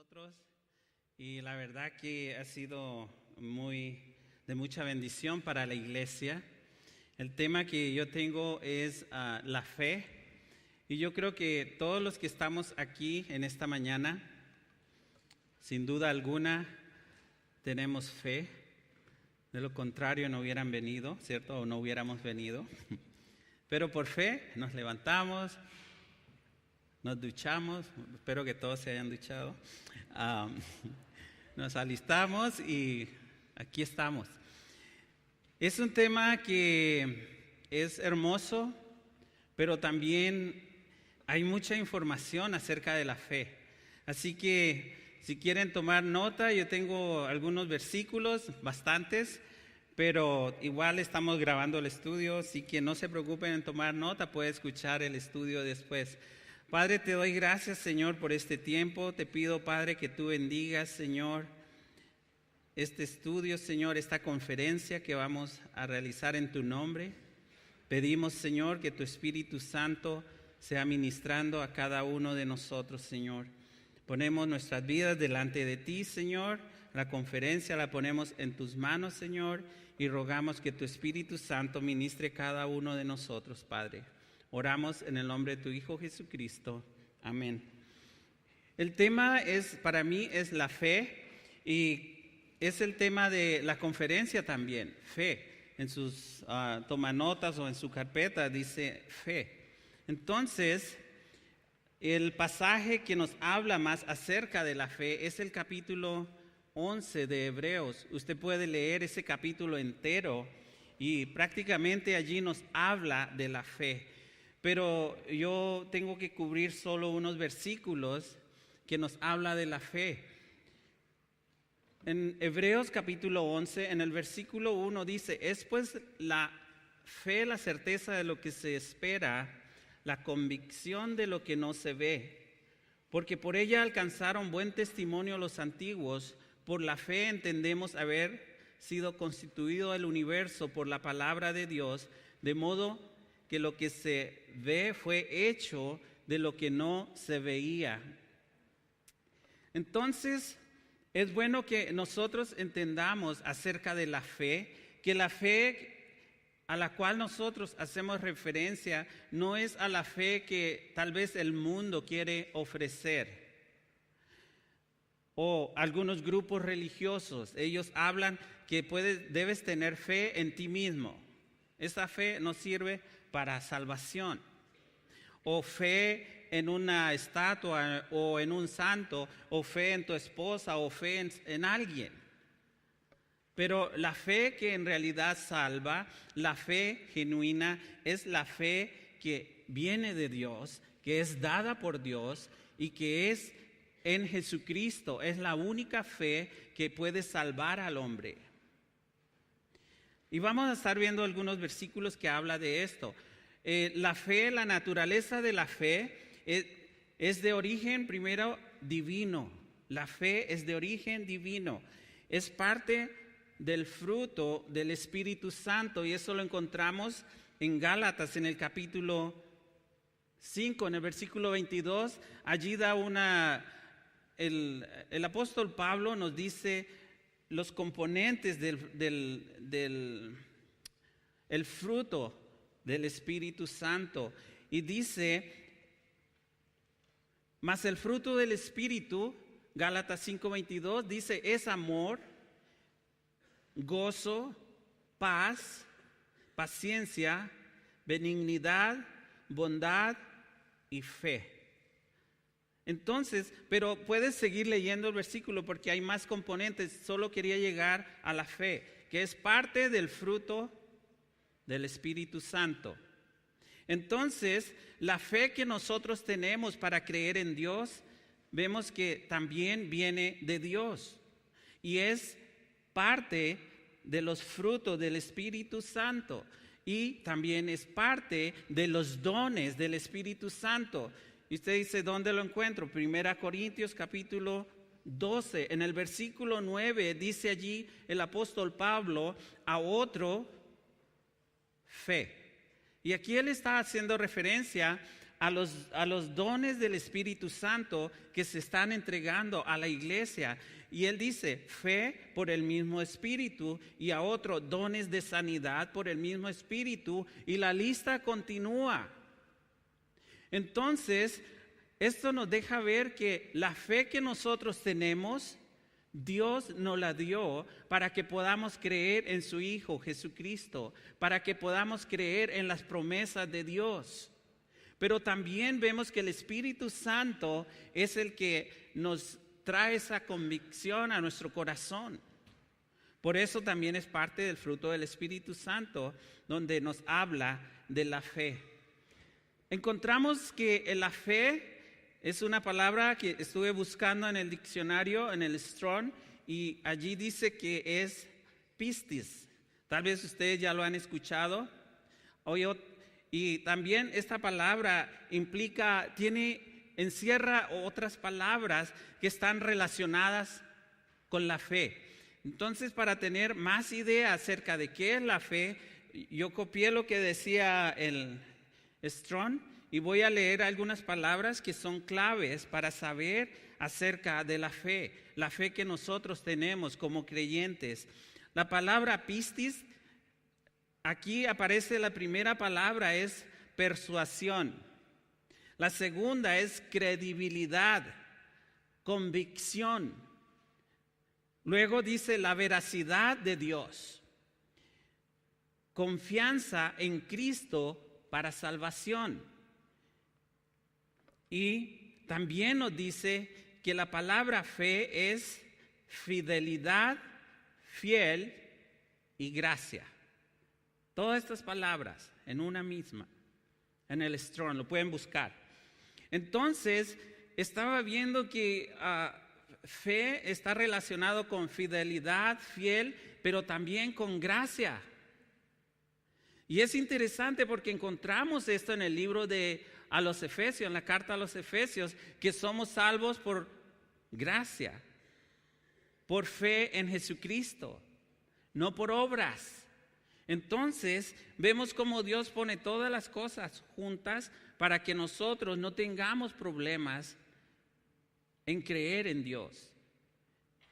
nosotros y la verdad que ha sido de mucha bendición para la iglesia. El tema que yo tengo es la fe, y yo creo que todos los que estamos aquí en esta mañana, sin duda alguna, tenemos fe. De lo contrario no hubieran venido, ¿cierto? O no hubiéramos venido. Pero por fe nos levantamos, nos duchamos, espero que todos se hayan duchado, nos alistamos y aquí estamos. Es un tema que es hermoso, pero también hay mucha información acerca de la fe. Así que si quieren tomar nota, yo tengo algunos versículos, bastantes, pero igual estamos grabando el estudio, así que no se preocupen en tomar nota, pueden escuchar el estudio después. Padre, te doy gracias, Señor, por este tiempo. Te pido, Padre, que tú bendigas, Señor, este estudio, Señor, esta conferencia que vamos a realizar en tu nombre. Pedimos, Señor, que tu Espíritu Santo sea ministrando a cada uno de nosotros, Señor. Ponemos nuestras vidas delante de ti, Señor. La conferencia la ponemos en tus manos, Señor, y rogamos que tu Espíritu Santo ministre cada uno de nosotros, Padre. Oramos en el nombre de tu Hijo Jesucristo. Amén. El tema para mí es la fe, y es el tema de la conferencia también, fe. En sus tomanotas o en su carpeta dice fe. Entonces, el pasaje que nos habla más acerca de la fe es el capítulo 11 de Hebreos. Usted puede leer ese capítulo entero y prácticamente allí nos habla de la fe. Pero yo tengo que cubrir solo unos versículos que nos habla de la fe. En Hebreos capítulo 11, en el versículo 1 dice: es pues la fe la certeza de lo que se espera, la convicción de lo que no se ve. Porque por ella alcanzaron buen testimonio los antiguos. Por la fe entendemos haber sido constituido el universo por la palabra de Dios, de modo que lo que se ve fue hecho de lo que no se veía. Entonces, es bueno que nosotros entendamos acerca de la fe, que la fe a la cual nosotros hacemos referencia no es a la fe que tal vez el mundo quiere ofrecer. O algunos grupos religiosos, ellos hablan que debes tener fe en ti mismo. Esa fe no sirve para salvación. O fe en una estatua o en un santo, o fe en tu esposa, o fe en alguien. Pero la fe que en realidad salva, la fe genuina, es la fe que viene de Dios, que es dada por Dios y que es en Jesucristo. Es la única fe que puede salvar al hombre. Y vamos a estar viendo algunos versículos que habla de esto. La fe, la naturaleza de la fe es de origen primero divino. La fe es de origen divino. Es parte del fruto del Espíritu Santo, y eso lo encontramos en Gálatas en el capítulo 5, en el versículo 22. Allí el apóstol Pablo nos dice los componentes del fruto del Espíritu Santo, y dice: mas el fruto del Espíritu, Gálatas 5:22, dice, es amor, gozo, paz, paciencia, benignidad, bondad y fe. Entonces, pero puedes seguir leyendo el versículo porque hay más componentes. Solo quería llegar a la fe, que es parte del fruto del Espíritu Santo. Entonces, la fe que nosotros tenemos para creer en Dios, vemos que también viene de Dios y es parte de los frutos del Espíritu Santo, y también es parte de los dones del Espíritu Santo. Y usted dice, ¿dónde lo encuentro? 1 Corintios capítulo 12, en el versículo 9, dice allí el apóstol Pablo: a otro fe. Y aquí él está haciendo referencia a los dones del Espíritu Santo que se están entregando a la iglesia. Y él dice, fe por el mismo Espíritu, y a otro, dones de sanidad por el mismo Espíritu, y la lista continúa. Entonces, esto nos deja ver que la fe que nosotros tenemos, Dios nos la dio para que podamos creer en su Hijo Jesucristo, para que podamos creer en las promesas de Dios. Pero también vemos que el Espíritu Santo es el que nos trae esa convicción a nuestro corazón. Por eso también es parte del fruto del Espíritu Santo, donde nos habla de la fe. Encontramos que la fe es una palabra que estuve buscando en el diccionario, en el Strong, y allí dice que es pistis. Tal vez ustedes ya lo han escuchado. Y también esta palabra encierra otras palabras que están relacionadas con la fe. Entonces, para tener más idea acerca de qué es la fe, yo copié lo que decía el Strong y voy a leer algunas palabras que son claves para saber acerca de la fe que nosotros tenemos como creyentes. La palabra pistis, aquí aparece la primera palabra, es persuasión. La segunda es credibilidad, convicción. Luego dice la veracidad de Dios, confianza en Cristo para salvación. Y también nos dice que la palabra fe es fidelidad, fiel y gracia. Todas estas palabras en una misma, en el Strong, lo pueden buscar. Entonces, estaba viendo que fe está relacionado con fidelidad, fiel, pero también con gracia. Y es interesante porque encontramos esto en el libro a los Efesios, en la carta a los Efesios, que somos salvos por gracia, por fe en Jesucristo, no por obras. Entonces, vemos cómo Dios pone todas las cosas juntas para que nosotros no tengamos problemas en creer en Dios,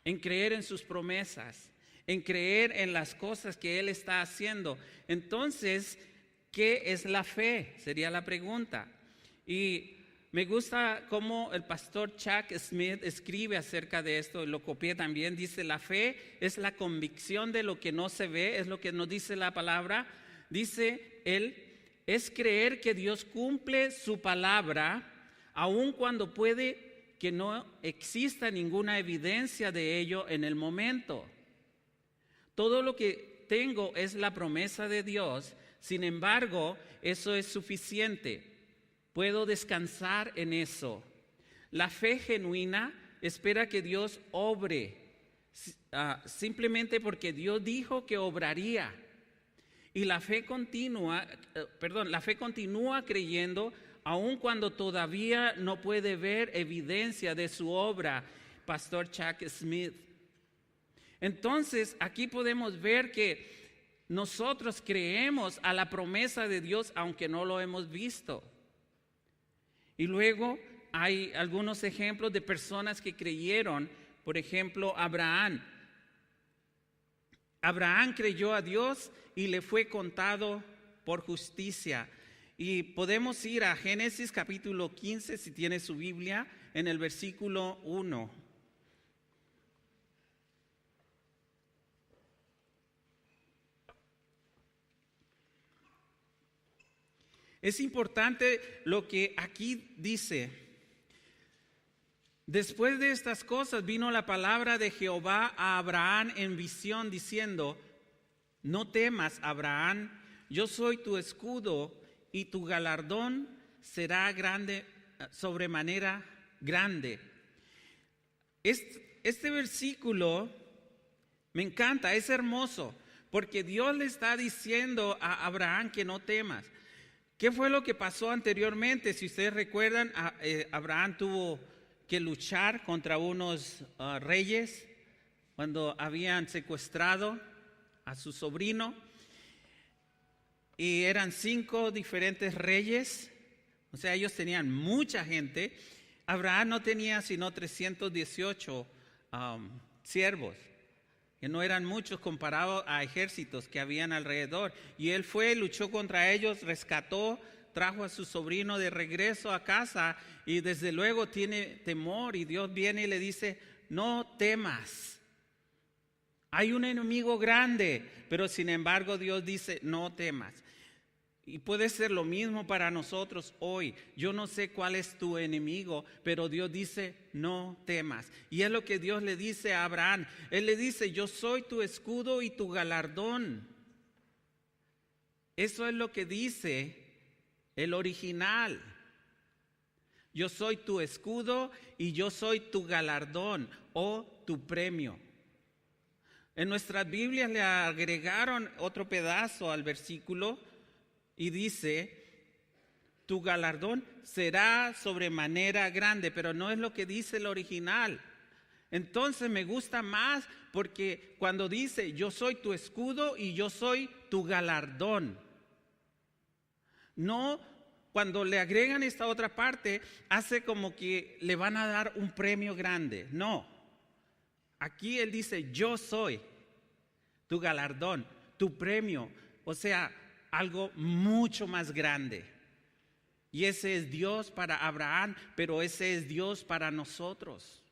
en creer en sus promesas, en creer en las cosas que Él está haciendo. Entonces, ¿qué es la fe? Sería la pregunta. Y me gusta cómo el pastor Chuck Smith escribe acerca de esto, lo copié también. Dice, la fe es la convicción de lo que no se ve, es lo que nos dice la palabra. Dice él, es creer que Dios cumple su palabra, aun cuando puede que no exista ninguna evidencia de ello en el momento. Todo lo que tengo es la promesa de Dios, sin embargo, eso es suficiente. Puedo descansar en eso. La fe genuina espera que Dios obre, simplemente porque Dios dijo que obraría. Y la fe continúa creyendo aun cuando todavía no puede ver evidencia de su obra. Pastor Chuck Smith. Entonces, aquí podemos ver que nosotros creemos a la promesa de Dios aunque no lo hemos visto. Y luego hay algunos ejemplos de personas que creyeron. Por ejemplo, Abraham. Abraham creyó a Dios y le fue contado por justicia. Y podemos ir a Génesis capítulo 15, si tiene su Biblia, en el versículo 1. Es importante lo que aquí dice. Después de estas cosas vino la palabra de Jehová a Abraham en visión diciendo, no temas, Abraham, yo soy tu escudo y tu galardón será grande, sobremanera grande. Este versículo me encanta, es hermoso, porque Dios le está diciendo a Abraham que no temas. ¿Qué fue lo que pasó anteriormente? Si ustedes recuerdan, Abraham tuvo que luchar contra unos reyes cuando habían secuestrado a su sobrino. Y eran 5 diferentes reyes O sea, ellos tenían mucha gente. Abraham no tenía sino 318 siervos, que no eran muchos comparados a ejércitos que habían alrededor. Y él fue, luchó contra ellos, rescató, trajo a su sobrino de regreso a casa y desde luego tiene temor. Y Dios viene y le dice, no temas. Hay un enemigo grande, pero sin embargo Dios dice, no temas. Y puede ser lo mismo para nosotros hoy. Yo no sé cuál es tu enemigo, pero Dios dice, no temas. Y es lo que Dios le dice a Abraham. Él le dice, yo soy tu escudo y tu galardón. Eso es lo que dice el original. Yo soy tu escudo y yo soy tu galardón o tu premio. En nuestras Biblias le agregaron otro pedazo al versículo y dice, tu galardón será sobremanera grande, pero no es lo que dice el original. Entonces me gusta más porque cuando dice, yo soy tu escudo y yo soy tu galardón. No, cuando le agregan esta otra parte, hace como que le van a dar un premio grande. No, aquí él dice, yo soy tu galardón, tu premio. O sea, algo mucho más grande. Y ese es Dios para Abraham, pero ese es Dios para nosotros.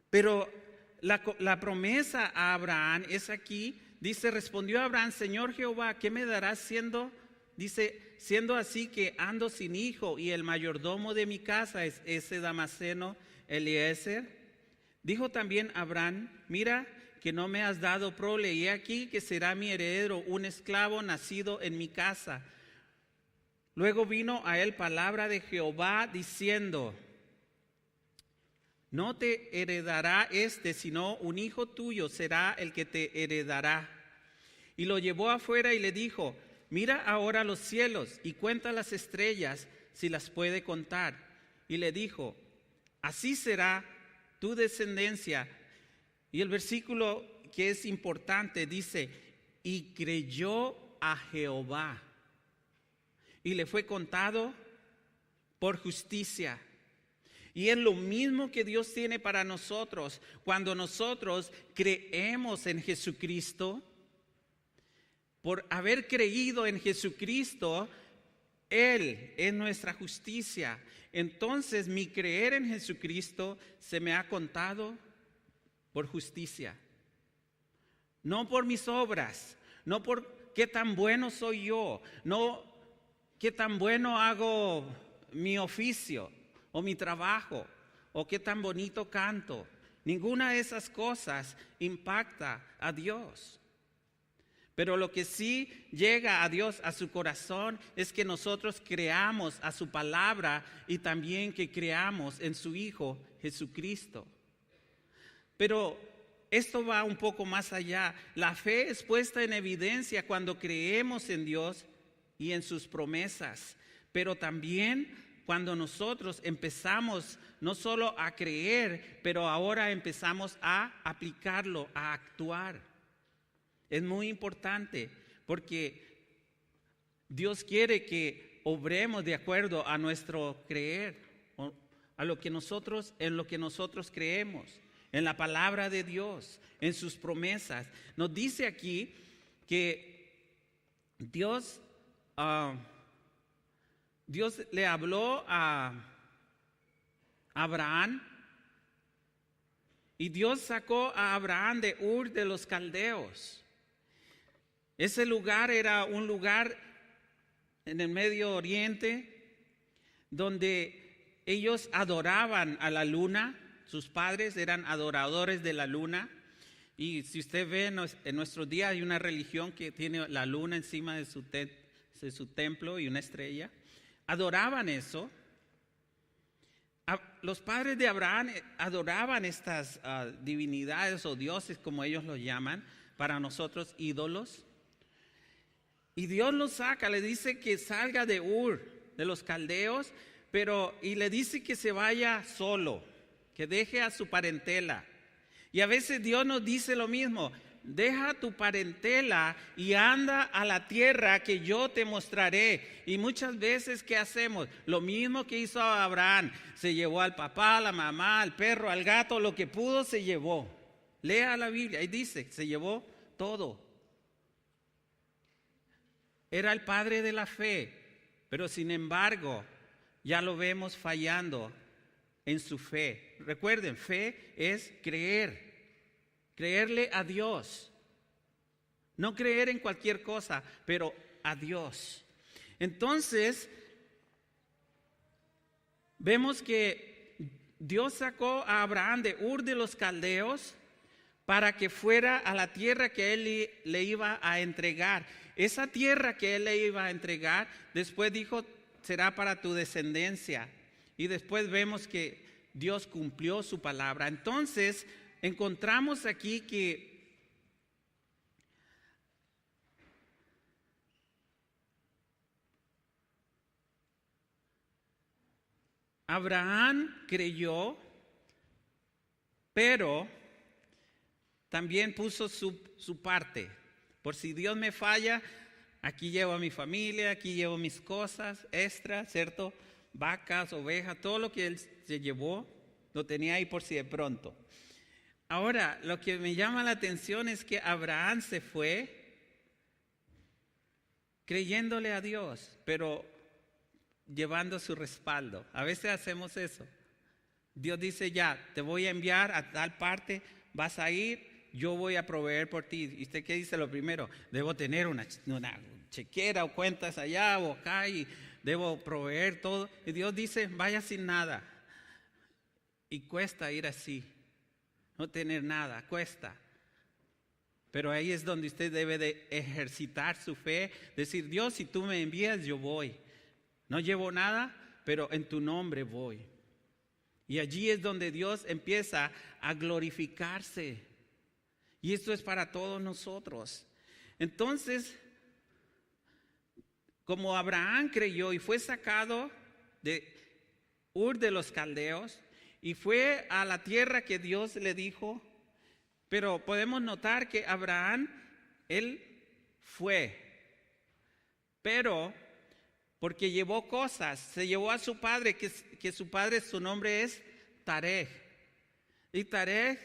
Pero la promesa a Abraham es aquí. Dice, respondió Abraham, Señor Jehová, ¿qué me darás siendo? Dice, siendo así que ando sin hijo y el mayordomo de mi casa es ese Damaseno Eliezer. Dijo también Abraham, mira que no me has dado prole, y he aquí que será mi heredero un esclavo nacido en mi casa. Luego vino a él palabra de Jehová diciendo, no te heredará sino un hijo tuyo será el que te heredará. Y lo llevó afuera y le dijo, mira ahora los cielos y cuenta las estrellas si las puede contar. Y le dijo, así será tu descendencia. Y el versículo que es importante dice, y creyó a Jehová y le fue contado por justicia. Y es lo mismo que Dios tiene para nosotros. Cuando nosotros creemos en Jesucristo, por haber creído en Jesucristo, Él es nuestra justicia. Entonces mi creer en Jesucristo se me ha contado por justicia. No por mis obras, no por qué tan bueno soy yo, no qué tan bueno hago mi oficio o mi trabajo, o qué tan bonito canto. Ninguna de esas cosas impacta a Dios. Pero lo que sí llega a Dios, a su corazón, es que nosotros creamos a su palabra y también que creamos en su Hijo Jesucristo. Pero esto va un poco más allá. La fe es puesta en evidencia cuando creemos en Dios y en sus promesas, pero también cuando nosotros empezamos no solo a creer, pero ahora empezamos a aplicarlo, a actuar. Es muy importante porque Dios quiere que obremos de acuerdo a nuestro creer, en lo que nosotros creemos, en la palabra de Dios, en sus promesas. Nos dice aquí que Dios le habló a Abraham y Dios sacó a Abraham de Ur de los Caldeos. Ese lugar era un lugar en el Medio Oriente donde ellos adoraban a la luna. Sus padres eran adoradores de la luna. Y si usted ve en nuestros días hay una religión que tiene la luna encima de su templo y una estrella. Adoraban eso. Los padres de Abraham adoraban estas divinidades o dioses, como ellos los llaman, para nosotros ídolos. Y Dios lo saca, le dice que salga de Ur, de los caldeos, y le dice que se vaya solo, que deje a su parentela. Y a veces Dios nos dice lo mismo, deja tu parentela y anda a la tierra que yo te mostraré. Y muchas veces, ¿qué hacemos? Lo mismo que hizo Abraham. Se llevó al papá, a la mamá, al perro, al gato, lo que pudo se llevó. Lea la Biblia, ahí dice, se llevó todo. Era el padre de la fe, pero sin embargo, ya lo vemos fallando en su fe. Recuerden, fe es creer. Creerle a Dios, no creer en cualquier cosa, pero a Dios. Entonces, vemos que Dios sacó a Abraham de Ur de los Caldeos para que fuera a la tierra que él le iba a entregar. Esa tierra que él le iba a entregar, después dijo, será para tu descendencia. Y después vemos que Dios cumplió su palabra. Entonces, encontramos aquí que Abraham creyó, pero también puso su parte. Por si Dios me falla, aquí llevo a mi familia, aquí llevo mis cosas extras, ¿cierto? Vacas, ovejas, todo lo que él se llevó, lo tenía ahí por si de pronto. Ahora, lo que me llama la atención es que Abraham se fue creyéndole a Dios, pero llevando su respaldo. A veces hacemos eso. Dios dice, ya, te voy a enviar a tal parte, vas a ir, yo voy a proveer por ti. ¿Y usted qué dice lo primero? Debo tener una chequera o cuentas allá o acá y debo proveer todo. Y Dios dice, vaya sin nada. Y cuesta ir así. No tener nada, cuesta. Pero ahí es donde usted debe de ejercitar su fe. Decir, Dios, si tú me envías, yo voy. No llevo nada, pero en tu nombre voy. Y allí es donde Dios empieza a glorificarse. Y esto es para todos nosotros. Entonces, como Abraham creyó y fue sacado de Ur de los Caldeos, y fue a la tierra que Dios le dijo, pero podemos notar que Abraham, él fue, pero porque llevó cosas, se llevó a su padre, que su padre, su nombre es Taré. Y Taré,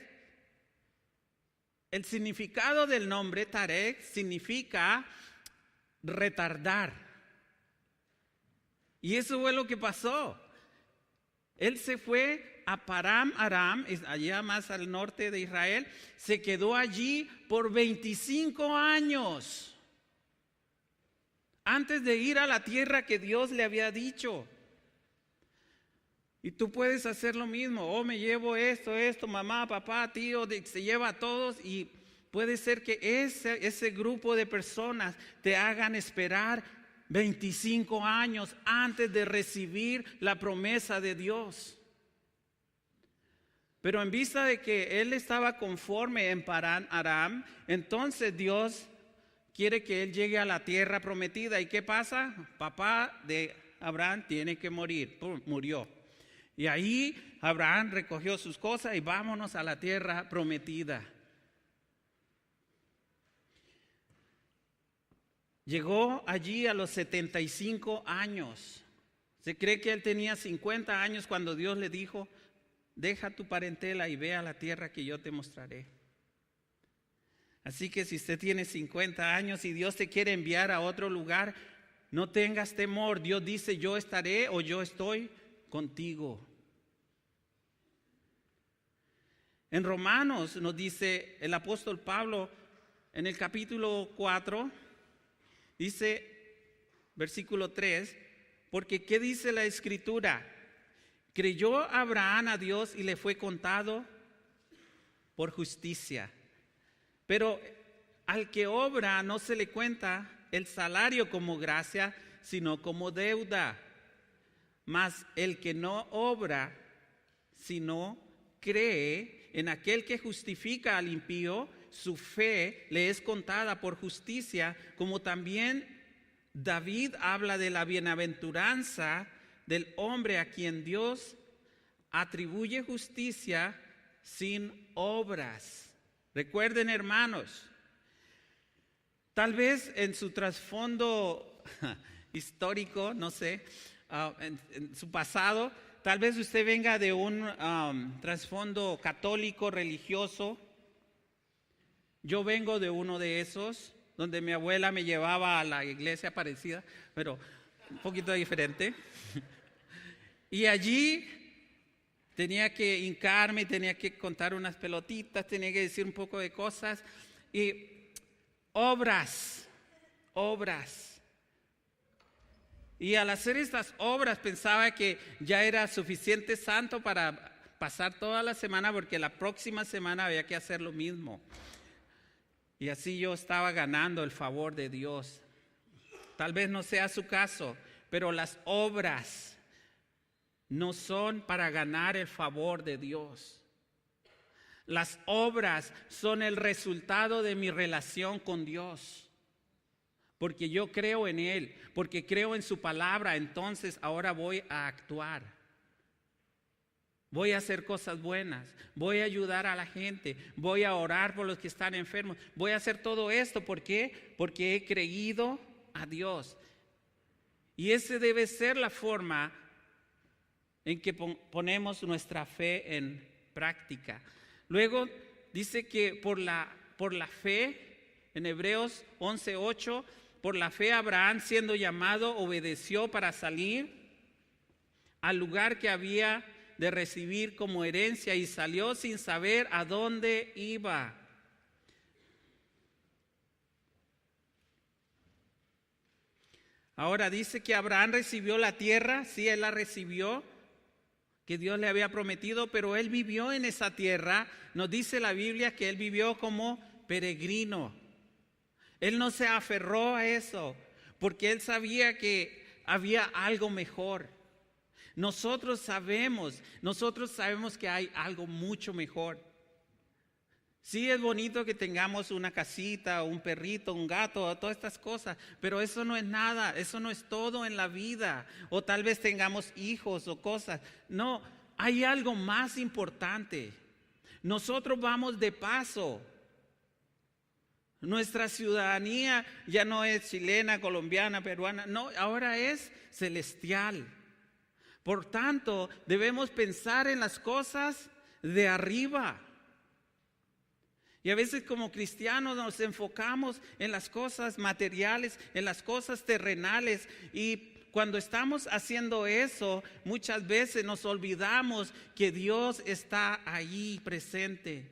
el significado del nombre Taré significa retardar. Y eso fue lo que pasó. Él se fue a Param Aram, allá más al norte de Israel, se quedó allí por 25 años antes de ir a la tierra que Dios le había dicho. Y tú puedes hacer lo mismo. Me llevo esto, mamá, papá, tío, se lleva a todos, y puede ser que ese grupo de personas te hagan esperar 25 años antes de recibir la promesa de Dios. Pero en vista de que él estaba conforme en Paran Aram, entonces Dios quiere que él llegue a la tierra prometida. ¿Y qué pasa? Papá de Abraham tiene que morir. ¡Pum! Murió. Y ahí Abraham recogió sus cosas y vámonos a la tierra prometida. Llegó allí a los 75 años. Se cree que él tenía 50 años cuando Dios le dijo, deja tu parentela y ve a la tierra que yo te mostraré. Así que si usted tiene 50 años y Dios te quiere enviar a otro lugar, no tengas temor. Dios dice, yo estaré o yo estoy contigo. En Romanos nos dice el apóstol Pablo en el capítulo 4, dice, versículo 3, porque ¿qué dice la Escritura? Creyó Abraham a Dios y le fue contado por justicia. Pero al que obra no se le cuenta el salario como gracia, sino como deuda. Mas el que no obra, sino cree en aquel que justifica al impío, su fe le es contada por justicia, como también David habla de la bienaventuranza del hombre a quien Dios atribuye justicia sin obras. Recuerden, hermanos, tal vez en su trasfondo histórico, no sé, en su pasado, tal vez usted venga de un trasfondo católico, religioso. Yo vengo de uno de esos, donde mi abuela me llevaba a la iglesia parecida, pero un poquito diferente. Y allí tenía que hincarme, tenía que contar unas pelotitas, tenía que decir un poco de cosas. Y obras. Y al hacer estas obras pensaba que ya era suficiente santo para pasar toda la semana, porque la próxima semana había que hacer lo mismo. Y así yo estaba ganando el favor de Dios. Tal vez no sea su caso, pero las obras no son para ganar el favor de Dios. Las obras son el resultado de mi relación con Dios. Porque yo creo en Él, porque creo en su palabra, entonces ahora voy a actuar. Voy a hacer cosas buenas, voy a ayudar a la gente, voy a orar por los que están enfermos. Voy a hacer todo esto, ¿por qué? Porque he creído a Dios. Y esa debe ser la forma en que ponemos nuestra fe en práctica. Luego dice que por la fe, en Hebreos 11:8, por la fe Abraham, siendo llamado, obedeció para salir al lugar que había de recibir como herencia y salió sin saber a dónde iba. Ahora dice que Abraham recibió la tierra, sí, él la recibió, que Dios le había prometido, pero él vivió en esa tierra. Nos dice la Biblia que él vivió como peregrino. Él no se aferró a eso, porque él sabía que había algo mejor. Nosotros sabemos que hay algo mucho mejor. Sí, es bonito que tengamos una casita, un perrito, un gato, todas estas cosas, pero eso no es nada, eso no es todo en la vida. O tal vez tengamos hijos o cosas. No, hay algo más importante. Nosotros vamos de paso. Nuestra ciudadanía ya no es chilena, colombiana, peruana, no, ahora es celestial. Por tanto, debemos pensar en las cosas de arriba. Y a veces como cristianos nos enfocamos en las cosas materiales, en las cosas terrenales. Y cuando estamos haciendo eso, muchas veces nos olvidamos que Dios está ahí presente.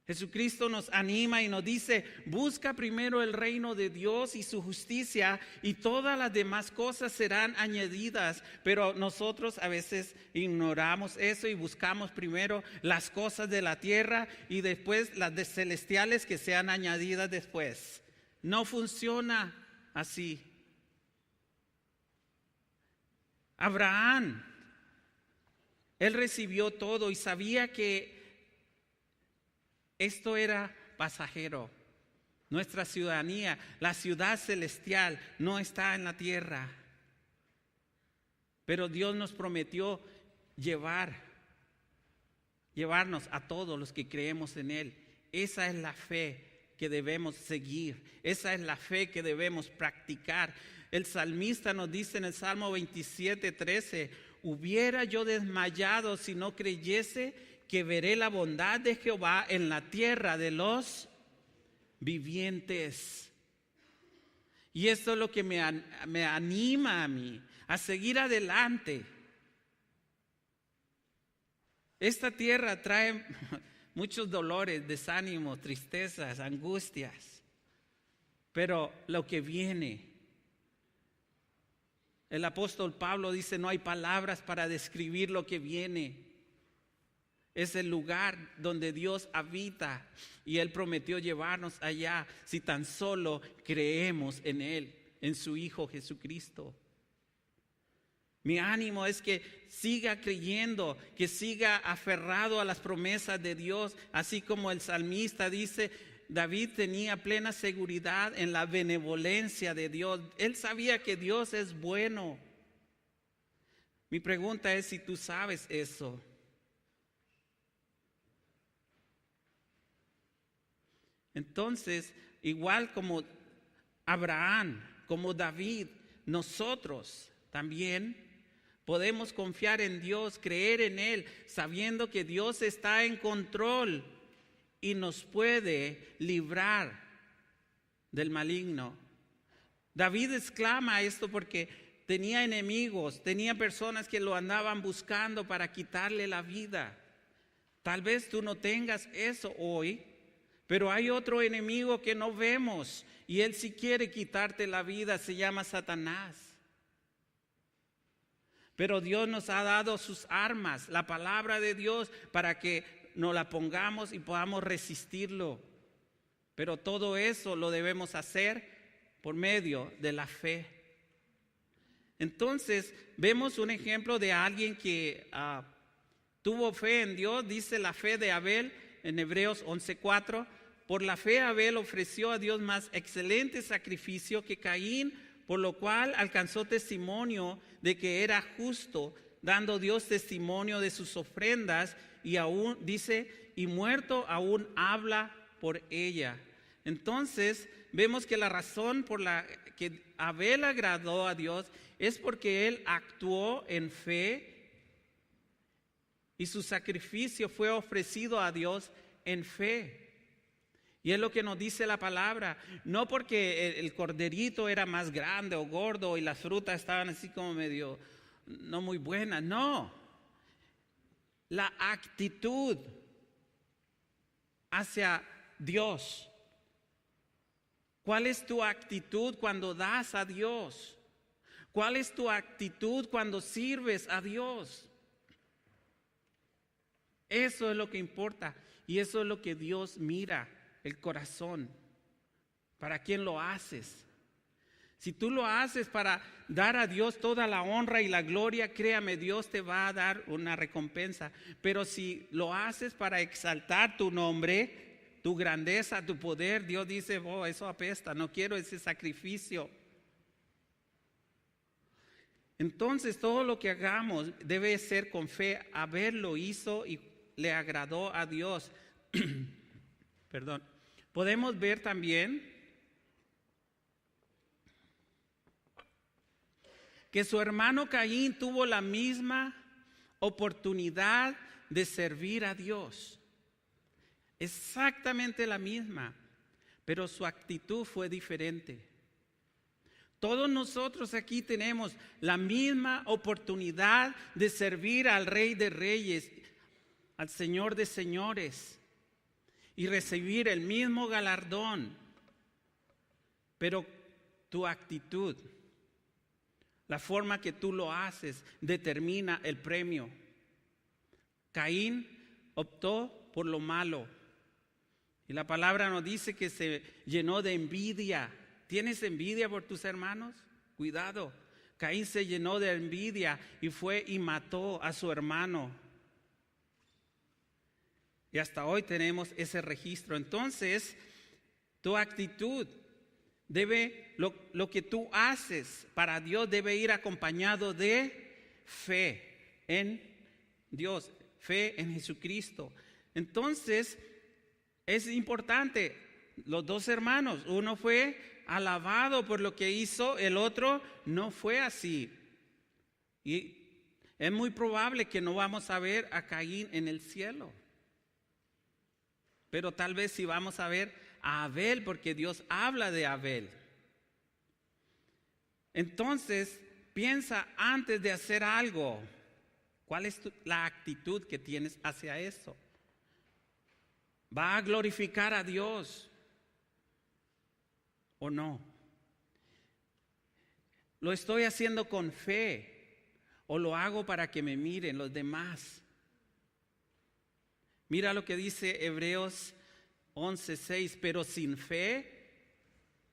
Jesucristo nos anima y nos dice: busca primero el reino de Dios y su justicia, y todas las demás cosas serán añadidas. Pero nosotros a veces ignoramos eso y buscamos primero las cosas de la tierra y después las celestiales que sean añadidas después. No funciona así. Abraham, él recibió todo y sabía que esto era pasajero. Nuestra ciudadanía, la ciudad celestial, no está en la tierra. Pero Dios nos prometió llevarnos a todos los que creemos en Él. Esa es la fe que debemos seguir. Esa es la fe que debemos practicar. El salmista nos dice en el Salmo 27:13: hubiera yo desmayado si no creyese que veré la bondad de Jehová en la tierra de los vivientes. Y esto es lo que me anima a mí a seguir adelante. Esta tierra trae muchos dolores, desánimos, tristezas, angustias. Pero lo que viene, el apóstol Pablo dice: no hay palabras para describir lo que viene. Es el lugar donde Dios habita y Él prometió llevarnos allá si tan solo creemos en Él, en su Hijo Jesucristo. Mi ánimo es que siga creyendo, que siga aferrado a las promesas de Dios, así como el salmista dice: David tenía plena seguridad en la benevolencia de Dios. Él sabía que Dios es bueno. Mi pregunta es si tú sabes eso. Entonces, igual como Abraham, como David, nosotros también podemos confiar en Dios, creer en Él, sabiendo que Dios está en control y nos puede librar del maligno. David exclama esto porque tenía enemigos, tenía personas que lo andaban buscando para quitarle la vida. Tal vez tú no tengas eso hoy, pero hay otro enemigo que no vemos y él sí quiere quitarte la vida, se llama Satanás. Pero Dios nos ha dado sus armas, la palabra de Dios, para que nos la pongamos y podamos resistirlo. Pero todo eso lo debemos hacer por medio de la fe. Entonces, vemos un ejemplo de alguien que tuvo fe en Dios. Dice la fe de Abel en Hebreos 11:4. Por la fe Abel ofreció a Dios más excelente sacrificio que Caín, por lo cual alcanzó testimonio de que era justo, dando Dios testimonio de sus ofrendas, y aún dice, y muerto aún habla por ella. Entonces vemos que la razón por la que Abel agradó a Dios es porque él actuó en fe y su sacrificio fue ofrecido a Dios en fe. Y es lo que nos dice la palabra, no porque el corderito era más grande o gordo y las frutas estaban así como medio no muy buenas, no. La actitud hacia Dios. ¿Cuál es tu actitud cuando das a Dios? ¿Cuál es tu actitud cuando sirves a Dios? Eso es lo que importa y eso es lo que Dios mira, el corazón. ¿Para quién lo haces? Si tú lo haces para dar a Dios toda la honra y la gloria, créame, Dios te va a dar una recompensa. Pero si lo haces para exaltar tu nombre, tu grandeza, tu poder, Dios dice, oh, eso apesta, no quiero ese sacrificio. Entonces todo lo que hagamos debe ser con fe. Abel lo hizo y le agradó a Dios. Perdón. Podemos ver también que su hermano Caín tuvo la misma oportunidad de servir a Dios. Exactamente la misma, pero su actitud fue diferente. Todos nosotros aquí tenemos la misma oportunidad de servir al Rey de Reyes, al Señor de Señores, y recibir el mismo galardón. Pero tu actitud, la forma que tú lo haces, determina el premio. Caín optó por lo malo. Y la palabra nos dice que se llenó de envidia. ¿Tienes envidia por tus hermanos? Cuidado. Caín se llenó de envidia y fue y mató a su hermano. Y hasta hoy tenemos ese registro. Entonces, tu actitud debe, lo que tú haces para Dios debe ir acompañado de fe en Dios, fe en Jesucristo. Entonces, es importante, los dos hermanos, uno fue alabado por lo que hizo, el otro no fue así. Y es muy probable que no vamos a ver a Caín en el cielo. Pero tal vez sí vamos a ver a Abel, porque Dios habla de Abel. Entonces, piensa antes de hacer algo, ¿cuál es la actitud que tienes hacia eso? ¿Va a glorificar a Dios o no? ¿Lo estoy haciendo con fe o lo hago para que me miren los demás? Mira lo que dice Hebreos 11:6, pero sin fe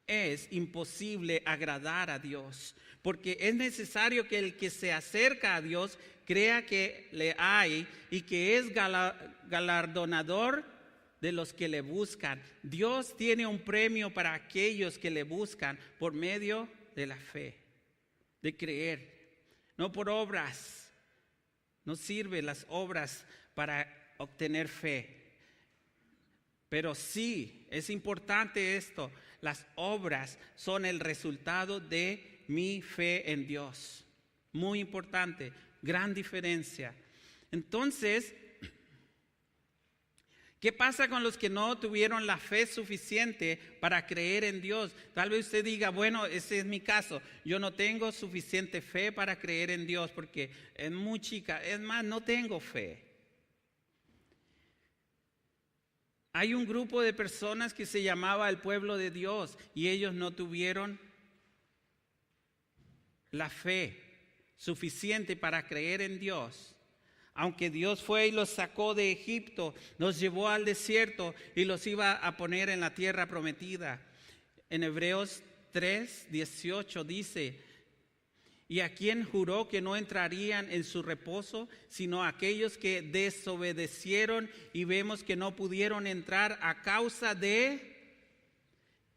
es imposible agradar a Dios, porque es necesario que el que se acerca a Dios crea que le hay y que es galardonador de los que le buscan. Dios tiene un premio para aquellos que le buscan por medio de la fe, de creer, no por obras. No sirven las obras para obtener fe. Pero sí, es importante esto. Las obras son el resultado de mi fe en Dios. Muy importante, gran diferencia. Entonces, ¿qué pasa con los que no tuvieron la fe suficiente para creer en Dios? Tal vez usted diga, bueno, ese es mi caso. Yo no tengo suficiente fe para creer en Dios porque es muy chica. Es más, no tengo fe. Hay un grupo de personas que se llamaba el pueblo de Dios y ellos no tuvieron la fe suficiente para creer en Dios. Aunque Dios fue y los sacó de Egipto, los llevó al desierto y los iba a poner en la tierra prometida. En Hebreos 3:18 dice: ¿y a quién juró que no entrarían en su reposo, sino a aquellos que desobedecieron? Y vemos que no pudieron entrar a causa de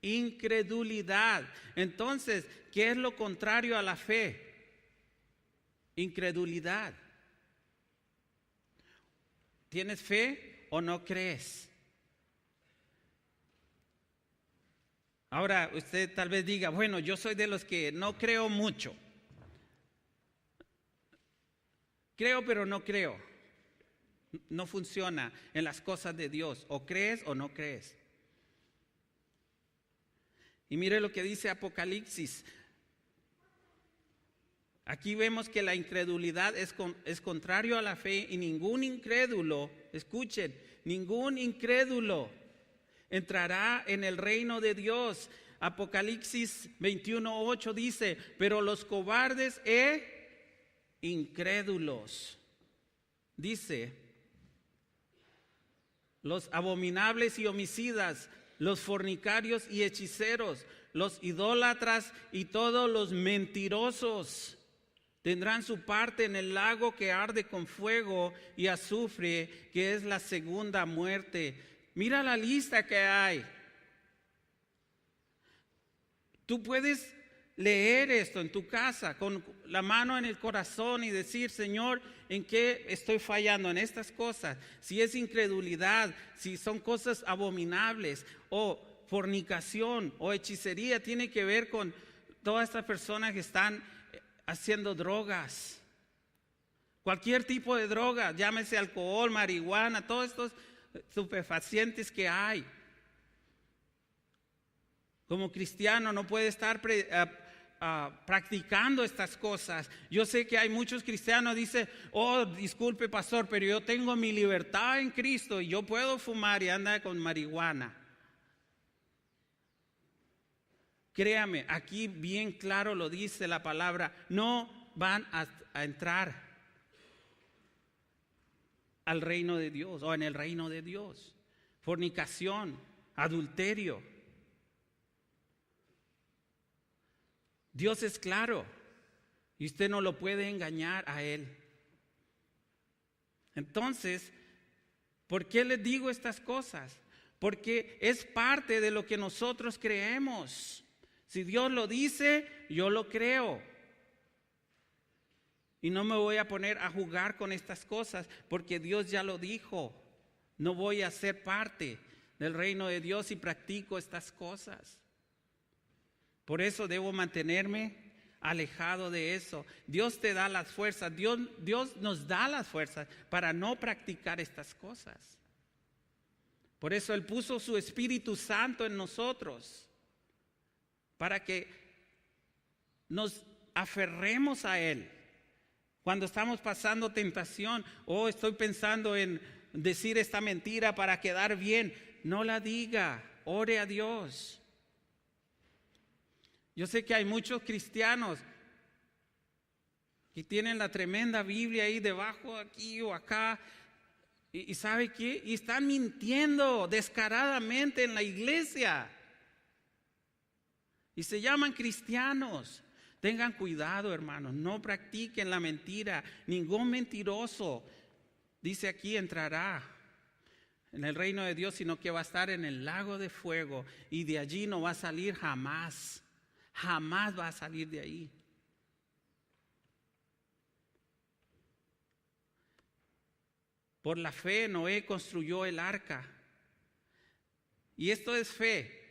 incredulidad. Entonces, ¿qué es lo contrario a la fe? Incredulidad. ¿Tienes fe o no crees? Ahora usted tal vez diga, bueno, yo soy de los que no creo mucho. Creo pero no creo. No funciona en las cosas de Dios. O crees o no crees. Y mire lo que dice Apocalipsis. Aquí vemos que la incredulidad es contrario a la fe y ningún incrédulo, escuchen, ningún incrédulo entrará en el reino de Dios. Apocalipsis 21:8 dice, pero los cobardes incrédulos, dice, los abominables y homicidas, los fornicarios y hechiceros, los idólatras y todos los mentirosos tendrán su parte en el lago que arde con fuego y azufre, que es la segunda muerte. Mira la lista que hay. Tú puedes leer esto en tu casa con la mano en el corazón y decir, Señor, ¿en qué estoy fallando? En estas cosas. Si es incredulidad, si son cosas abominables o fornicación o hechicería, tiene que ver con todas estas personas que están haciendo drogas. Cualquier tipo de droga, llámese alcohol, marihuana, todos estos estupefacientes que hay. Como cristiano no puede estar practicando estas cosas. Yo sé que hay muchos cristianos que dicen, oh, disculpe pastor, pero yo tengo mi libertad en Cristo y yo puedo fumar y andar con marihuana. Créame, aquí bien claro lo dice la palabra, no van a entrar al reino de Dios o en el reino de Dios. Fornicación, adulterio. Dios es claro y usted no lo puede engañar a Él. Entonces, ¿por qué les digo estas cosas? Porque es parte de lo que nosotros creemos. Si Dios lo dice, yo lo creo. Y no me voy a poner a jugar con estas cosas porque Dios ya lo dijo. No voy a ser parte del reino de Dios si practico estas cosas. Por eso debo mantenerme alejado de eso. Dios te da las fuerzas. Dios nos da las fuerzas para no practicar estas cosas. Por eso Él puso su Espíritu Santo en nosotros, para que nos aferremos a Él. Cuando estamos pasando tentación, estoy pensando en decir esta mentira para quedar bien, no la diga, ore a Dios. Yo sé que hay muchos cristianos que tienen la tremenda Biblia ahí debajo, aquí o acá, y ¿sabe qué? Y están mintiendo descaradamente en la iglesia. Y se llaman cristianos. Tengan cuidado, hermanos, no practiquen la mentira. Ningún mentiroso, dice aquí, entrará en el reino de Dios, sino que va a estar en el lago de fuego y de allí no va a salir jamás. Jamás va a salir de ahí. Por la fe Noé construyó el arca. Y esto es fe.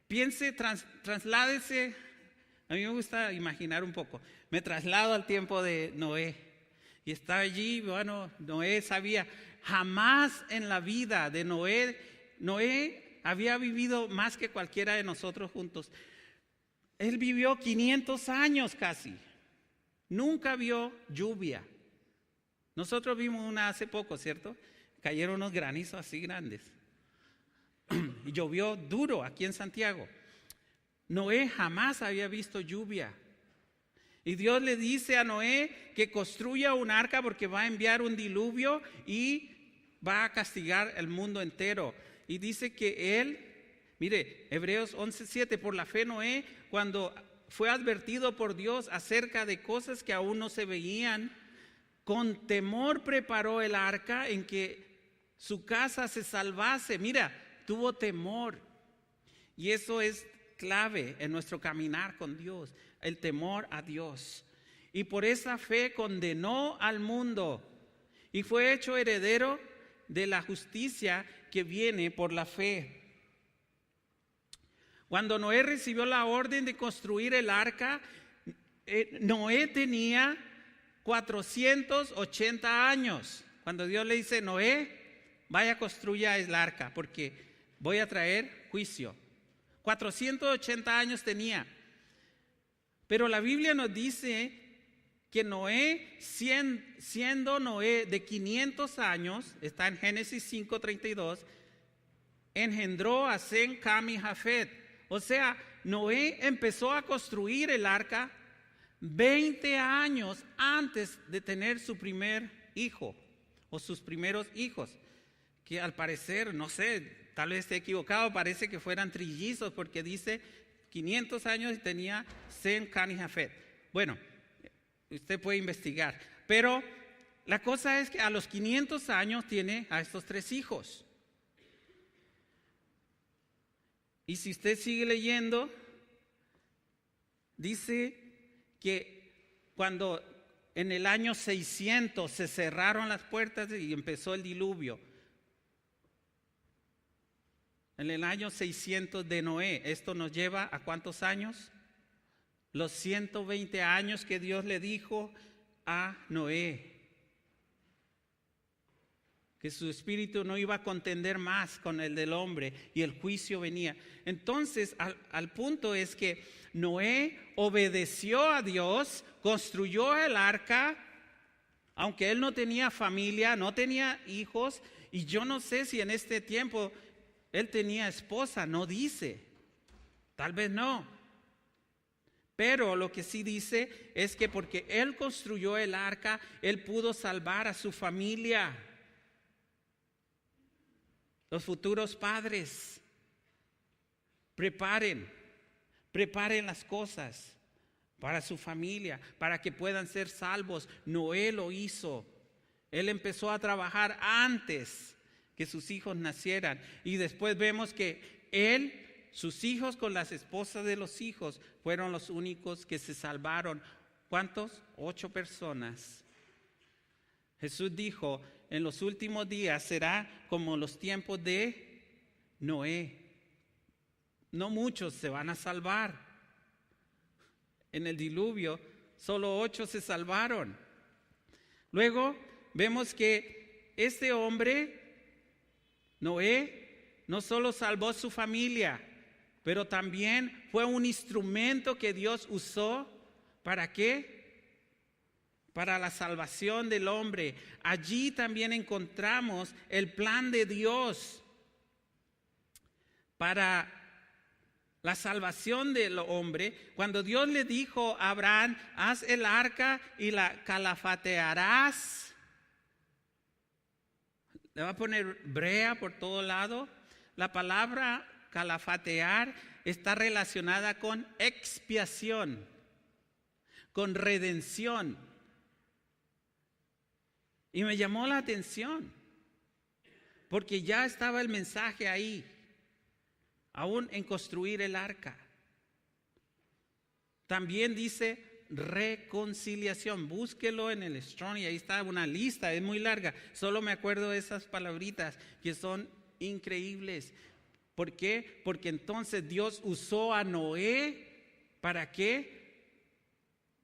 Piense, trasládese. A mí me gusta imaginar un poco. Me traslado al tiempo de Noé. Y estaba allí, bueno, Noé sabía, jamás en la vida de Noé había vivido más que cualquiera de nosotros juntos. Él vivió 500 años casi. Nunca vio lluvia. Nosotros vimos una hace poco, ¿cierto? Cayeron unos granizos así grandes. Y llovió duro aquí en Santiago. Noé jamás había visto lluvia. Y Dios le dice a Noé que construya un arca porque va a enviar un diluvio y va a castigar el mundo entero. Y dice que él, mire, Hebreos 11:7, por la fe Noé, cuando fue advertido por Dios acerca de cosas que aún no se veían, con temor preparó el arca en que su casa se salvase. Mira, tuvo temor. Y eso es clave en nuestro caminar con Dios, el temor a Dios. Y por esa fe condenó al mundo y fue hecho heredero de la justicia que viene por la fe. Cuando Noé recibió la orden de construir el arca, Noé tenía 480 años. Cuando Dios le dice, Noé, vaya, construya el arca porque voy a traer juicio. 480 años tenía. Pero la Biblia nos dice que Noé, siendo Noé de 500 años, está en Génesis 5:32, engendró a Sem, Cam y Jafet. O sea, Noé empezó a construir el arca 20 años antes de tener su primer hijo o sus primeros hijos, que al parecer, no sé, tal vez esté equivocado, parece que fueran trillizos porque dice 500 años y tenía Sem, Cam y Jafet. Bueno, usted puede investigar, pero la cosa es que a los 500 años tiene a estos 3 hijos. Y si usted sigue leyendo, dice que cuando en el año 600 se cerraron las puertas y empezó el diluvio, en el año 600 de Noé, esto nos lleva a ¿cuántos años? Los 120 años que Dios le dijo a Noé, que su espíritu no iba a contender más con el del hombre y el juicio venía. Entonces, al punto es que Noé obedeció a Dios, construyó el arca, aunque él no tenía familia, no tenía hijos, y yo no sé si en este tiempo él tenía esposa, no dice, tal vez no. Pero lo que sí dice es que porque él construyó el arca, él pudo salvar a su familia. Los futuros padres, preparen las cosas para su familia, para que puedan ser salvos. Noé lo hizo. Él empezó a trabajar antes que sus hijos nacieran. Y después vemos que sus hijos con las esposas de los hijos fueron los únicos que se salvaron. ¿Cuántos? 8 personas. Jesús dijo, en los últimos días será como los tiempos de Noé. No muchos se van a salvar. En el diluvio, solo 8 se salvaron. Luego vemos que este hombre, Noé, no solo salvó su familia, pero también fue un instrumento que Dios usó. ¿Para qué? Para la salvación del hombre. Allí también encontramos el plan de Dios para la salvación del hombre. Cuando Dios le dijo a Abraham, haz el arca y la calafatearás. Le va a poner brea por todo lado. La palabra calafatear está relacionada con expiación, con redención. Y me llamó la atención, porque ya estaba el mensaje ahí, aún en construir el arca. También dice reconciliación, búsquelo en el Strong y ahí está una lista, es muy larga, solo me acuerdo de esas palabritas que son increíbles. ¿Por qué? Porque entonces Dios usó a Noé, ¿para qué?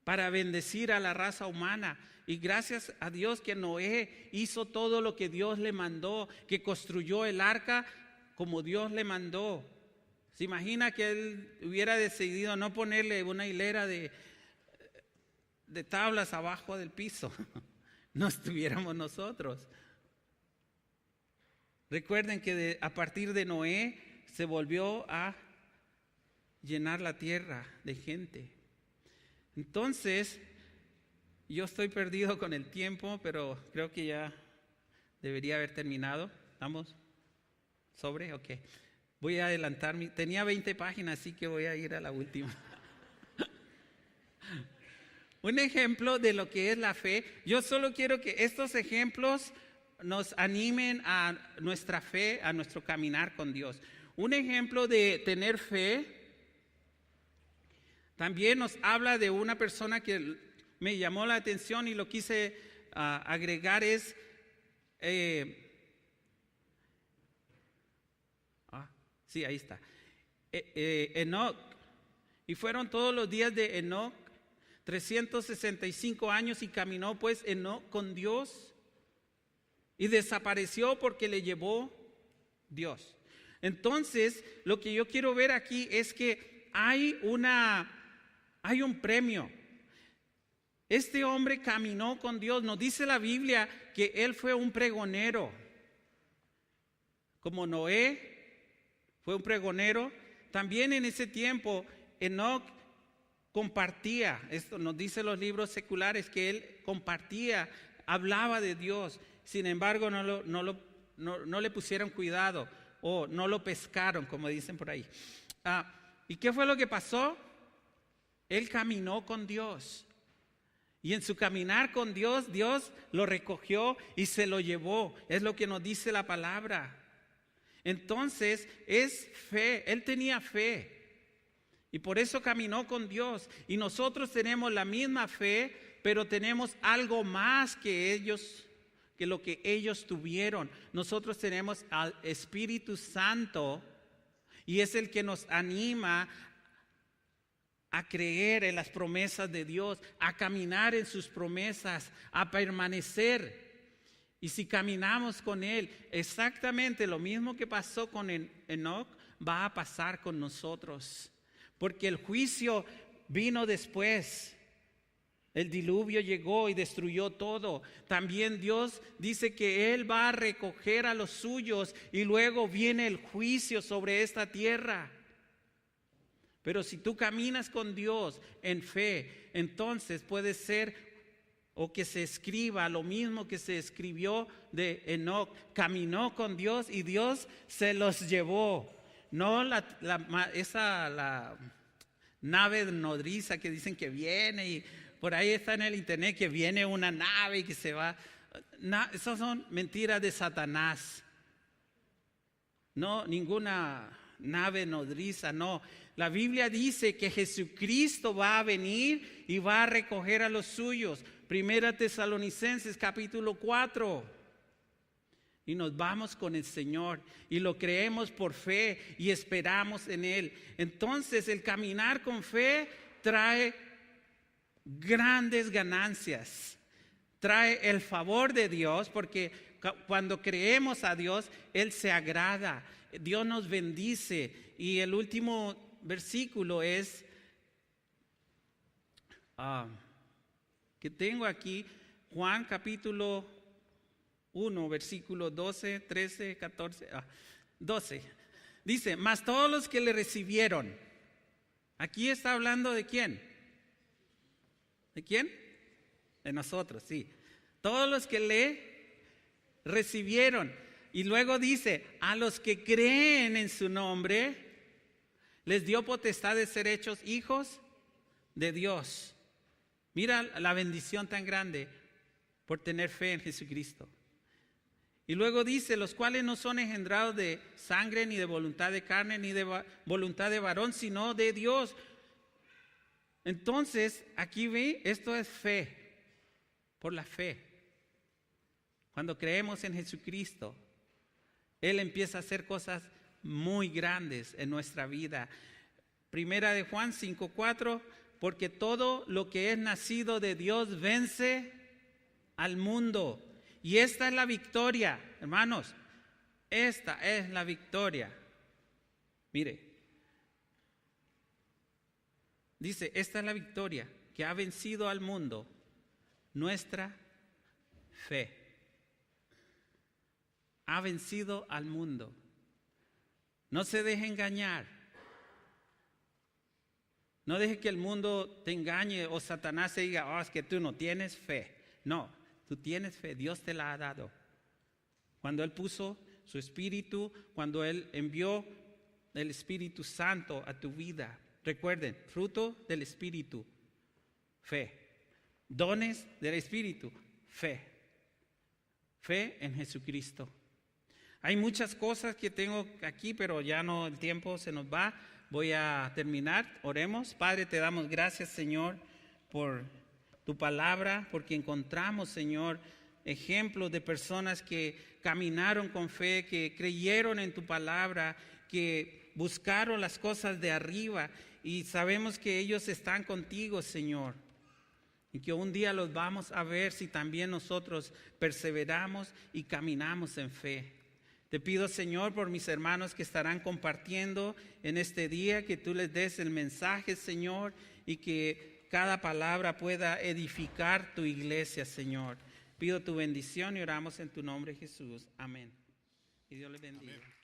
Para bendecir a la raza humana. Y gracias a Dios que Noé hizo todo lo que Dios le mandó, que construyó el arca como Dios le mandó. ¿Se imagina que él hubiera decidido no ponerle una hilera de tablas abajo del piso? No estuviéramos nosotros. Recuerden que a partir de Noé se volvió a llenar la tierra de gente. Entonces, yo estoy perdido con el tiempo, pero creo que ya debería haber terminado. ¿Estamos sobre? Ok. Voy a adelantar. Tenía 20 páginas, así que voy a ir a la última. Un ejemplo de lo que es la fe. Yo solo quiero que estos ejemplos nos animen a nuestra fe, a nuestro caminar con Dios. Un ejemplo de tener fe también nos habla de una persona que me llamó la atención y lo quise agregar es sí, ahí está. Enoc. Y fueron todos los días de Enoc 365 años y caminó pues Enoc con Dios y desapareció porque le llevó Dios. Entonces, lo que yo quiero ver aquí es que hay un premio. Este hombre caminó con Dios. Nos dice la Biblia que él fue un pregonero. Como Noé fue un pregonero, también en ese tiempo Enoc compartía, esto nos dice los libros seculares, que él compartía, hablaba de Dios. Sin embargo, no le pusieron cuidado o no lo pescaron, como dicen por ahí. ¿Y qué fue lo que pasó? Él caminó con Dios. Y en su caminar con Dios, Dios lo recogió y se lo llevó. Es lo que nos dice la palabra. Entonces, es fe. Él tenía fe. Y por eso caminó con Dios. Y nosotros tenemos la misma fe, pero tenemos algo más que ellos, que lo que ellos tuvieron. Nosotros tenemos al Espíritu Santo y es el que nos anima a creer en las promesas de Dios, a caminar en sus promesas, a permanecer. Y si caminamos con Él, exactamente lo mismo que pasó con Enoc va a pasar con nosotros. Porque el juicio vino después. El diluvio llegó y destruyó todo. También Dios dice que Él va a recoger a los suyos y luego viene el juicio sobre esta tierra. Pero si tú caminas con Dios en fe, entonces puede ser o que se escriba lo mismo que se escribió de Enoc. Caminó con Dios y Dios se los llevó. No la nave nodriza que dicen que viene y por ahí está en el internet que viene una nave y que se va. Esas son mentiras de Satanás. No, ninguna nave nodriza, no. La Biblia dice que Jesucristo va a venir y va a recoger a los suyos. Primera Tesalonicenses capítulo 4. Y nos vamos con el Señor y lo creemos por fe y esperamos en Él. Entonces el caminar con fe trae grandes ganancias. Trae el favor de Dios porque cuando creemos a Dios, Él se agrada. Dios nos bendice. Y el último versículo es que tengo aquí, Juan capítulo 1, versículo 12, 13, 14, 12. Dice, mas todos los que le recibieron. Aquí está hablando de quién. ¿De quién? De nosotros, sí. Todos los que le recibieron. Y luego dice, a los que creen en su nombre, les dio potestad de ser hechos hijos de Dios. Mira la bendición tan grande por tener fe en Jesucristo. Y luego dice, los cuales no son engendrados de sangre, ni de voluntad de carne, ni de voluntad de varón, sino de Dios. Entonces, aquí ve, esto es fe, por la fe. Cuando creemos en Jesucristo, Él empieza a hacer cosas muy grandes en nuestra vida. Primera de Juan 5:4, porque todo lo que es nacido de Dios vence al mundo. Y esta es la victoria, hermanos. Esta es la victoria. Mire, dice, esta es la victoria que ha vencido al mundo, nuestra fe. Ha vencido al mundo. No se deje engañar. No deje que el mundo te engañe o Satanás te diga, es que tú no tienes fe. No, tú tienes fe, Dios te la ha dado. Cuando Él puso su Espíritu, cuando Él envió el Espíritu Santo a tu vida. Recuerden, fruto del Espíritu, fe. Dones del Espíritu, fe. Fe en Jesucristo. Hay muchas cosas que tengo aquí, pero ya no, el tiempo se nos va. Voy a terminar. Oremos. Padre, te damos gracias, Señor, por tu palabra, porque encontramos, Señor, ejemplos de personas que caminaron con fe, que creyeron en tu palabra, que buscaron las cosas de arriba, y sabemos que ellos están contigo, Señor, y que un día los vamos a ver si también nosotros perseveramos y caminamos en fe. Te pido, Señor, por mis hermanos que estarán compartiendo en este día, que tú les des el mensaje, Señor, y que cada palabra pueda edificar tu iglesia, Señor. Pido tu bendición y oramos en tu nombre, Jesús. Amén. Y Dios les bendiga. Amén.